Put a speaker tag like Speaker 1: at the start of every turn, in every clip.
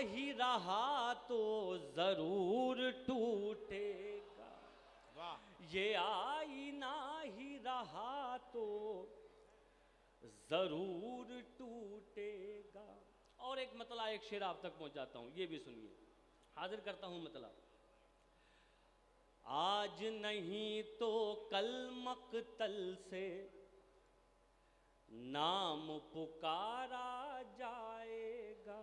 Speaker 1: ही रहा तो जरूर टूटेगा।
Speaker 2: वाह।
Speaker 1: ये आईना ही रहा तो जरूर टूटेगा। और एक मतला, एक शेर आप तक पहुंचाता हूं, ये भी सुनिए, हाजिर करता हूं मतला। आज नहीं तो कल मकतल से नाम पुकारा जाएगा।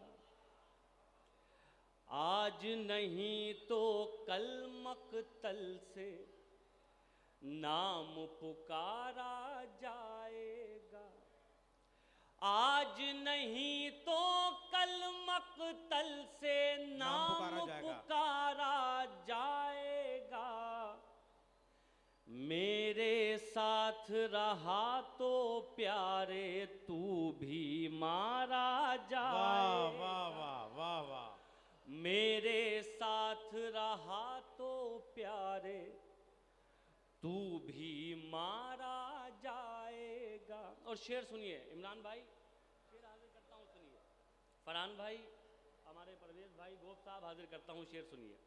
Speaker 1: आज नहीं तो कल मकतल से नाम पुकारा जाएगा। आज नहीं तो कल मकतल से नाम पुकारा जाएगा। मेरे साथ रहा तो प्यारे तू भी मारा जाएगा।
Speaker 2: वाह वाह वाह वाह।
Speaker 1: मेरे साथ रहा तो प्यारे तू भी मारा जाएगा। और शेर सुनिए इमरान भाई, शेर हाजिर करता हूँ, सुनिए। फरहान भाई, हमारे परवेज भाई, गोप साहब, हाजिर करता हूँ, शेर सुनिए।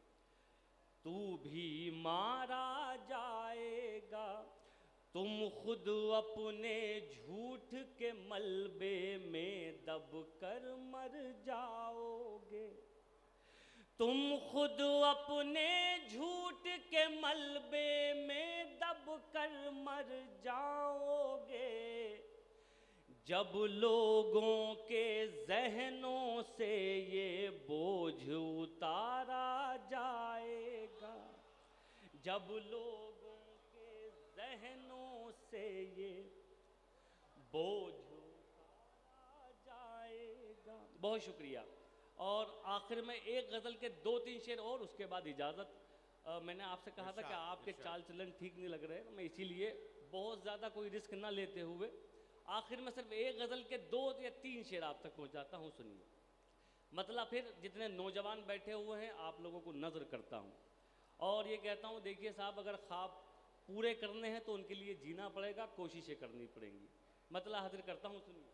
Speaker 1: तू भी मारा जाएगा, तुम खुद अपने झूठ के मलबे में दब कर मर जाओगे। तुम खुद अपने झूठ के मलबे में दब कर मर जाओगे। जब लोगों के जहनों से ये बोझ उतारा जाएगा। जब लोगों के जहनों से ये बोझ उतारा जाएगा। बहुत शुक्रिया। और आखिर में एक गज़ल के 2-3 शेर और, उसके बाद इजाज़त। मैंने आपसे कहा था कि आपके चाल चलन ठीक नहीं लग रहे, मैं इसीलिए बहुत ज़्यादा कोई रिस्क ना लेते हुए आखिर में सिर्फ एक गज़ल के 2 या 3 शेर आप तक पहुंचाता हूं, सुनिए। मतलब फिर जितने नौजवान बैठे हुए हैं आप लोगों को नज़र करता हूं और ये कहता हूं, देखिए साहब, अगर ख्वाब पूरे करने हैं तो उनके लिए जीना पड़ेगा, कोशिशें करनी पड़ेंगी। मतलब हाजिर करता हूं, सुनिए।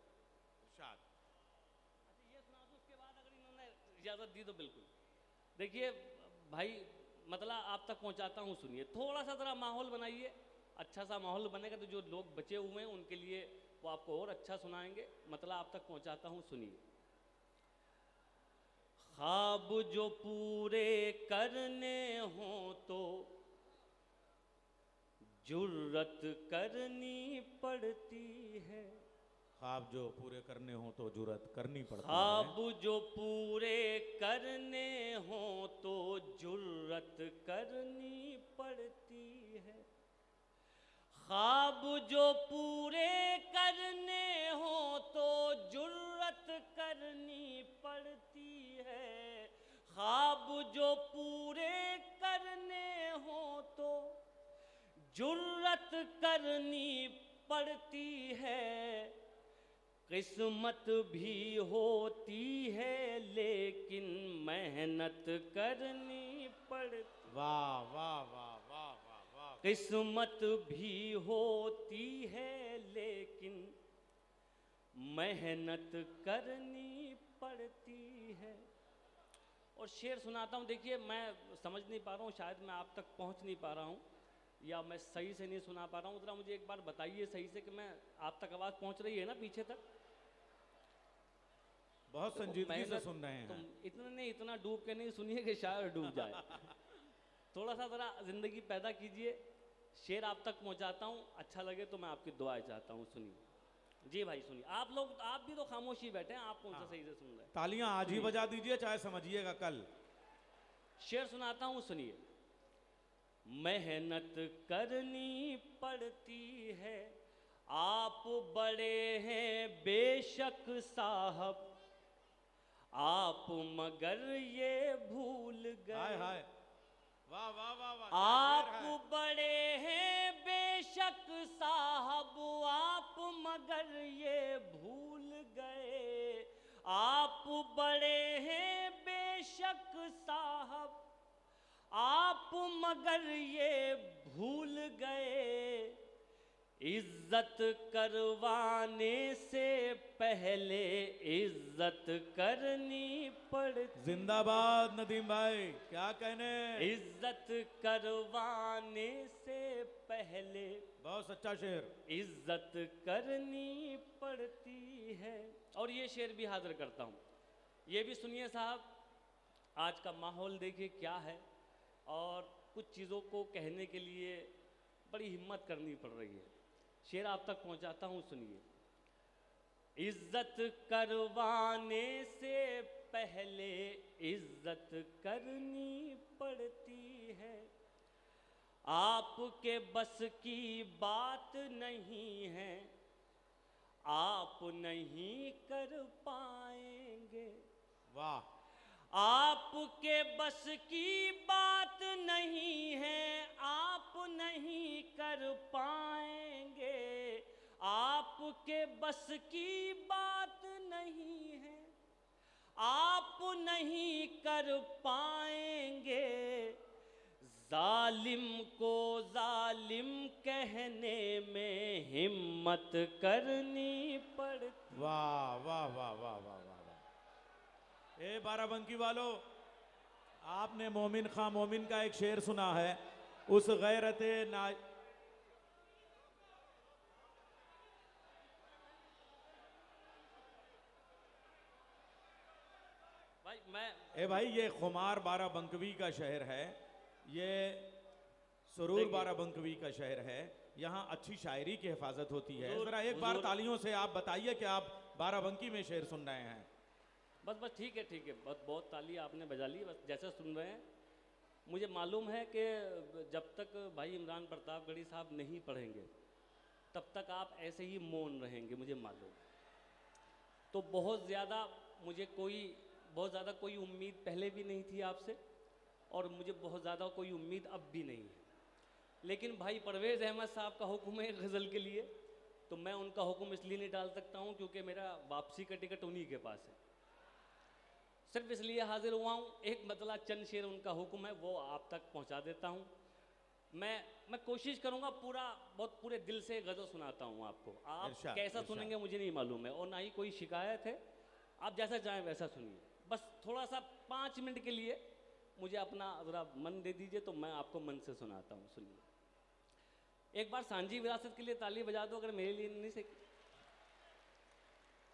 Speaker 1: इजाज़त दी तो बिल्कुल। देखिए भाई, मतलब आप तक पहुंचाता हूं, सुनिए। थोड़ा सा ज़रा माहौल बनाइए, अच्छा सा माहौल बनेगा तो जो लोग बचे हुए हैं उनके लिए वो आपको और अच्छा सुनाएंगे। मतलब आप तक पहुंचाता हूं, सुनिए। ख्वाब जो पूरे करने हो तो जुर्रत करनी पड़ती है।
Speaker 2: ख्वाब जो पूरे करने हो तो जुर्रत करनी पड़ती है।
Speaker 1: ख्वाब जो पूरे करने हो तो जुर्रत करनी पड़ती है। ख्वाब जो पूरे करने हो तो जुर्रत करनी पड़ती है। ख्वाब जो पूरे करने हो तो जुर्रत करनी पड़ती है। किस्मत भी होती है लेकिन मेहनत करनी पड़ती।
Speaker 2: वाह वाह वाह वाह वाह वाह।
Speaker 1: किस्मत भी होती है लेकिन मेहनत करनी पड़ती है। और शेर सुनाता हूँ, देखिए मैं समझ नहीं पा रहा हूँ, शायद मैं आप तक पहुँच नहीं पा रहा हूँ या मैं सही से नहीं सुना पा रहा हूँ। ज़रा मुझे एक बार बताइए सही से कि मैं आप तक आवाज़ पहुँच रही है ना पीछे तक?
Speaker 2: बहुत संजीदगी से सुन रहे हैं।
Speaker 1: तो इतना डूब के नहीं सुनिए कि शायद डूब जाए। थोड़ा सा ज़रा ज़िंदगी पैदा कीजिए। शेर आप तक पहुँचाता हूँ, अच्छा लगे तो मैं आपकी दुआएं चाहता हूँ, सुनिए। जी भाई सुनिए। आप लोग, आप भी तो खामोशी बैठे हैं, आप कौन सा सही से सुन रहे हैं?
Speaker 2: तालियां आज ही बजा दीजिए, चाहे समझिएगा कल।
Speaker 1: शेर सुनाता हूँ, सुनिए। मेहनत करनी पड़ती है, आप बड़े हैं बेशक साहब, आप मगर ये भूल गए।
Speaker 2: हाय हाय, वाह वाह वाह वाह।
Speaker 1: आप बड़े हैं बेशक साहब, आप मगर ये भूल गए। आप बड़े हैं बेशक साहब, आप मगर ये भूल गए। इज्जत करवाने से पहले इज्जत करनी पड़। पड़ती।
Speaker 2: जिंदाबाद नदीम भाई, क्या कहने।
Speaker 1: इज्जत करवाने से पहले
Speaker 2: बहुत सच्चा शेर।
Speaker 1: इज्जत करनी पड़ती है। और ये शेर भी हाजिर करता हूँ, ये भी सुनिए साहब। आज का माहौल देखिए क्या है, और कुछ चीज़ों को कहने के लिए बड़ी हिम्मत करनी पड़ रही है। शेर आप तक पहुँचाता हूँ, सुनिए। इज्जत करवाने से पहले इज्जत करनी पड़ती है। आपके बस की बात नहीं है, आप नहीं कर पाएंगे।
Speaker 2: वाह।
Speaker 1: आपके बस की बात नहीं है, आप नहीं कर पाएंगे। आपके बस की बात नहीं है, आप नहीं कर पाएंगे। जालिम को जालिम कहने में हिम्मत करनी पड़ती।
Speaker 2: वाह वाह वाह वाह वाह वाह वाह। ए बाराबंकी वालों, आपने मोमिन खां मोमिन का एक शेर सुना है, उस गैरते ना। भाई ये खुमार बाराबंकवी का शहर है, ये सुरूर बाराबंकवी का शहर है। यहाँ अच्छी शायरी की हिफाजत होती है। जरा एक बार तालियों से आप बताइए कि आप बाराबंकी में शेर सुन रहे हैं।
Speaker 1: बस ठीक है, ठीक है। बहुत ताली आपने बजा ली। बस जैसे सुन रहे हैं, मुझे मालूम है कि जब तक भाई इमरान प्रतापगढ़ी साहब नहीं पढ़ेंगे तब तक आप ऐसे ही मौन रहेंगे, मुझे मालूम। तो बहुत ज़्यादा कोई उम्मीद पहले भी नहीं थी आपसे, और मुझे बहुत ज़्यादा कोई उम्मीद अब भी नहीं है। लेकिन भाई परवेज़ अहमद साहब का हुक्म है गज़ल के लिए, तो मैं उनका हुक्म इसलिए नहीं डाल सकता हूँ क्योंकि मेरा वापसी का टिकट उन्हीं के पास है। सिर्फ इसलिए हाजिर हुआ हूँ, एक मतलब चंद शेर उनका हुक्म है, वो आप तक पहुँचा देता हूँ। मैं कोशिश करूँगा बहुत पूरे दिल से गज़ल सुनाता हूँ आपको। आप कैसा सुनेंगे मुझे नहीं मालूम है, और ना ही कोई शिकायत है। आप जैसा चाहें वैसा सुनिए। बस थोड़ा सा 5 मिनट के लिए मुझे अपना ज़रा मन दे दीजिए, तो मैं आपको मन से सुनाता हूँ। सुनिए। एक बार सांझी विरासत के लिए ताली बजा दो, अगर मेरे लिए नहीं से।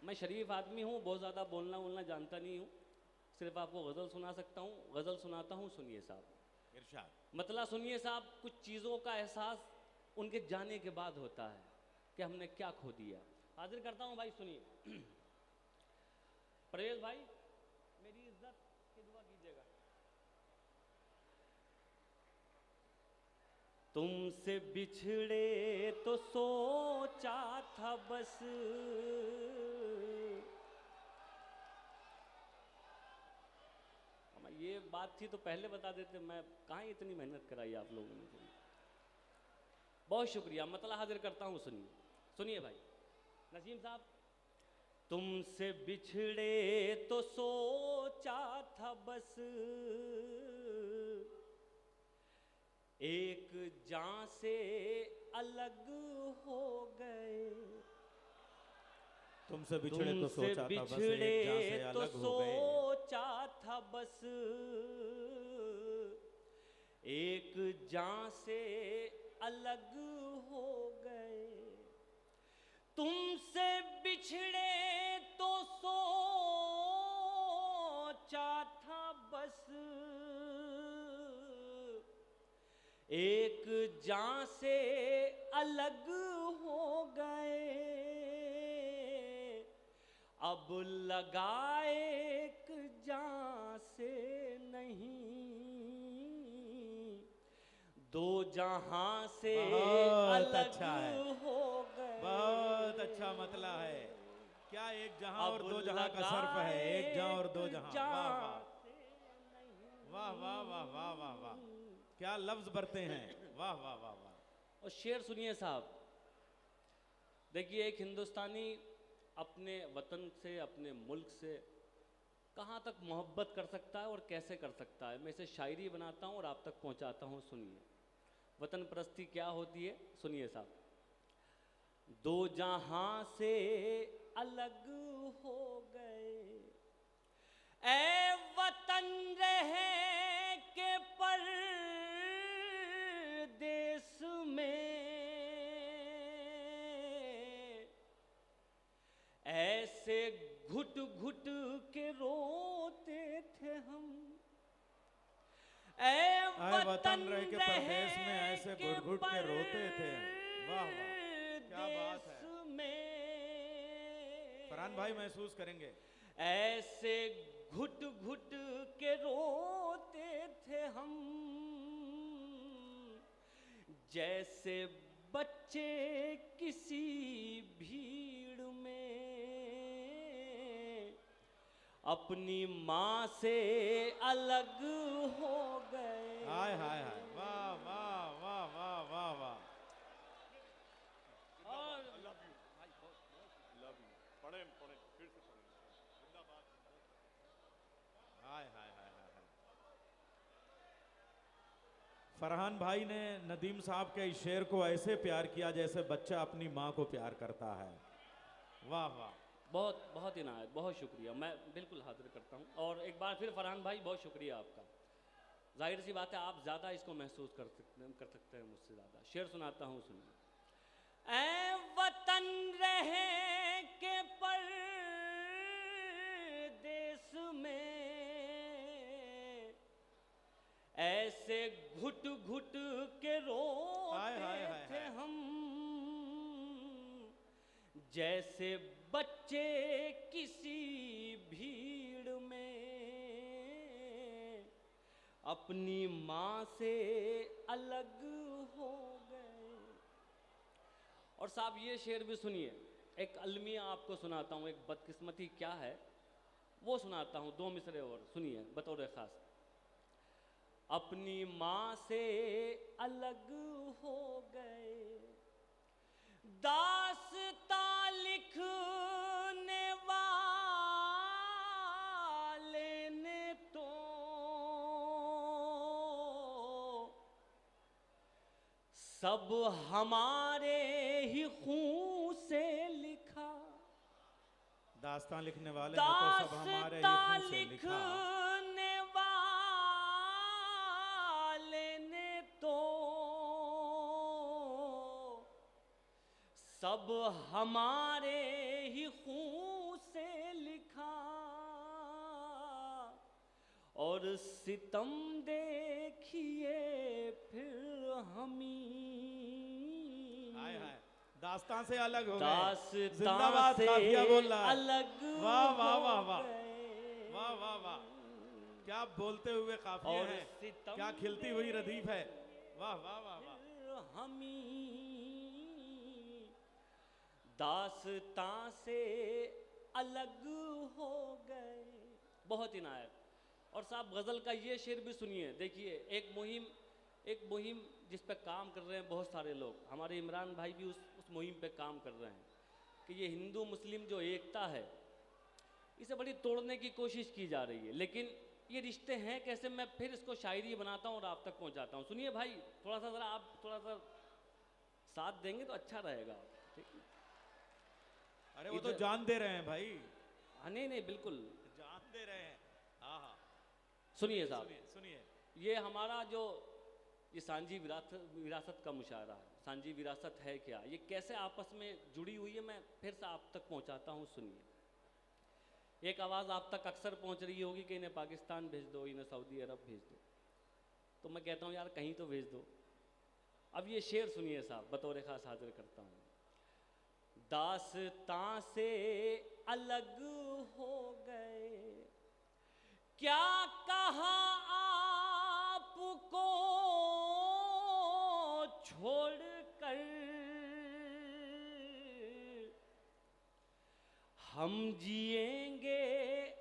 Speaker 1: मैं शरीफ आदमी हूँ, बहुत ज़्यादा बोलना जानता नहीं हूँ, सिर्फ आपको गज़ल सुना सकता हूँ। गज़ल सुनाता हूँ, सुनिए साहब।
Speaker 2: इरशाद।
Speaker 1: मतलब सुनिए साहब, कुछ चीज़ों का एहसास उनके जाने के बाद होता है कि हमने क्या खो दिया। हाजिर करता हूँ भाई, सुनिए। परवेज़ भाई, मेरी इज्जत की दुआ कीजिएगा। तुमसे बिछड़े तो सोचा था बस, ये बात थी तो पहले बता देते, मैं कहाँ इतनी मेहनत कराई आप लोगों ने। बहुत शुक्रिया। मतलब हाजिर करता हूँ, सुनिए भाई। नसीम साहब, तुमसे बिछड़े तो सोचा था बस, एक जान से अलग हो गए।
Speaker 2: तुमसे बिछड़े तो सोचा था बस, एक जान से अलग हो गए।
Speaker 1: सोचा था बस, एक जान से अलग हो गए। तुमसे बिछड़े तो सोचा था बस, एक जान से अलग हो गए। अब लगाए एक जान से नहीं, दो जहां से अलग हो गए।
Speaker 2: बहुत अच्छा मतलब है। क्या एक जहां और दो जहां का सर्फ है, एक जहां और दो जहां। वाह वाह वाह वाह वाह वाह वाह, क्या लफ्ज बरते हैं। वाह वाह वाह वाह।
Speaker 1: और शेर सुनिए साहब। देखिए, एक हिंदुस्तानी अपने वतन से, अपने मुल्क से कहाँ तक मोहब्बत कर सकता है और कैसे कर सकता है, मैं इसे शायरी बनाता हूँ और आप तक पहुँचाता हूँ। सुनिए, वतन परस्ती क्या होती है, सुनिए साहब। दो जहां से अलग हो गए, ऐ
Speaker 2: फरहान भाई महसूस करेंगे।
Speaker 1: ऐसे घुट घुट के रोते थे हम, जैसे बच्चे किसी भीड़ में, अपनी माँ से अलग हो गए।
Speaker 2: हाय हाय हाय, वाह वाह वाह वाह वाह वाह। हाय हाय हाय हाय हाय। फरहान भाई ने नदीम साहब के इस शेर को ऐसे प्यार किया जैसे बच्चा अपनी माँ को प्यार करता है। वाह वाह,
Speaker 1: बहुत बहुत इनायत, बहुत शुक्रिया। मैं बिल्कुल हाजिर करता हूँ। और एक बार फिर फरहान भाई बहुत शुक्रिया आपका। जाहिर सी बात है आप ज़्यादा इसको महसूस कर सकते हैं मुझसे ज़्यादा। शेर सुनाता हूँ, सुनिए। ऐ वतन रहे के परदेस में, ऐसे घुट घुट के रोते थे हम, जैसे बच्चे किसी भीड़ में, अपनी माँ से अलग हो गए। और साहब ये शेर भी सुनिए। एक अलमिया आपको सुनाता हूँ, एक बदकिस्मती क्या है वो सुनाता हूँ, 2 मिसरे और सुनिए बतौर खास। अपनी माँ से अलग हो गए, दास्तां लिखने वाले ने तो सब हमारे ही खून से लिखा।
Speaker 2: दास्तां लिखने वाले ने तो सब हमारे ही खून से लिखा।
Speaker 1: लिखने वाले ने तो सब हमारे ही खून से लिखा, और सितम देखिए फिर हमी।
Speaker 2: हाय हाय, दास्तां से अलग हो गए।
Speaker 1: दास्तां
Speaker 2: जिंदाबाद
Speaker 1: से
Speaker 2: काफिया बोल रहा है।
Speaker 1: अलग
Speaker 2: वाह वाह वाह वाह
Speaker 1: हो गए।
Speaker 2: वाह वाह वाह, क्या बोलते हुए काफिया
Speaker 1: और
Speaker 2: है,
Speaker 1: सितम
Speaker 2: क्या खिलती हुई रदीफ है। वाह वाह वाह वाह।
Speaker 1: हमी दास्तां से अलग हो गए। बहुत इनायत। और साहब गज़ल का ये शेर भी सुनिए। देखिए एक मुहिम जिस पे काम कर रहे हैं बहुत सारे लोग, हमारे इमरान भाई भी उस मुहिम पे काम कर रहे हैं कि ये हिंदू मुस्लिम जो एकता है इसे बड़ी तोड़ने की कोशिश की जा रही है। लेकिन ये रिश्ते हैं कैसे, मैं फिर इसको शायरी बनाता हूँ और आप तक पहुँचाता हूँ। सुनिए भाई, थोड़ा सा ज़रा आप थोड़ा सा साथ देंगे तो अच्छा रहेगा। ठीक है,
Speaker 2: अरे वो तो जान दे रहे हैं भाई।
Speaker 1: हाँ नहीं बिल्कुल
Speaker 2: जान दे रहे हैं। हाँ हाँ,
Speaker 1: सुनिए साहब,
Speaker 2: सुनिए।
Speaker 1: ये हमारा जो ये सांझी विरासत का मुशायरा है। सांझी विरासत है क्या, ये कैसे आपस में जुड़ी हुई है, मैं फिर से आप तक पहुंचाता हूं। सुनिए, एक आवाज़ आप तक अक्सर पहुंच रही होगी कि इन्हें पाकिस्तान भेज दो, इन्हें सऊदी अरब भेज दो। तो मैं कहता हूं यार कहीं तो भेज दो। अब ये शेर सुनिए साहब, बतौर खास हाजिर करता हूं। दास्तां से अलग हो गए, क्या कहा आपको छोड़कर, हम जिएंगे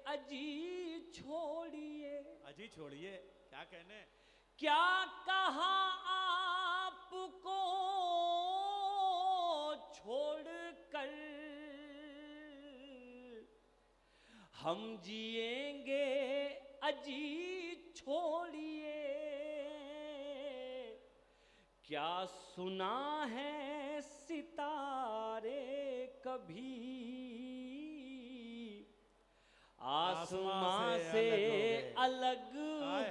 Speaker 1: अजी छोड़िए।
Speaker 2: अजी छोड़िए, क्या कहने।
Speaker 1: क्या कहा आपको छोड़कर, हम जिएंगे अजी छोड़िए। क्या सुना है सितारे कभी, आसमां से अलग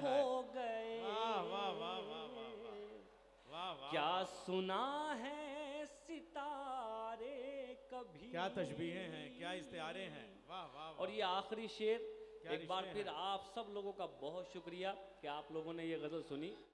Speaker 1: हो गए।
Speaker 2: वाह वाह वाह वाह वाह वाह वाह।
Speaker 1: क्या सुना है सितारे कभी।
Speaker 2: क्या तशबीहें हैं, क्या इस्तिआरे हैं। वाह वाह।
Speaker 1: और ये आखिरी शेर, एक बार
Speaker 2: रिश्ते
Speaker 1: फिर
Speaker 2: हैं।
Speaker 1: आप सब लोगों का बहुत शुक्रिया कि आप लोगों ने ये गज़ल सुनी।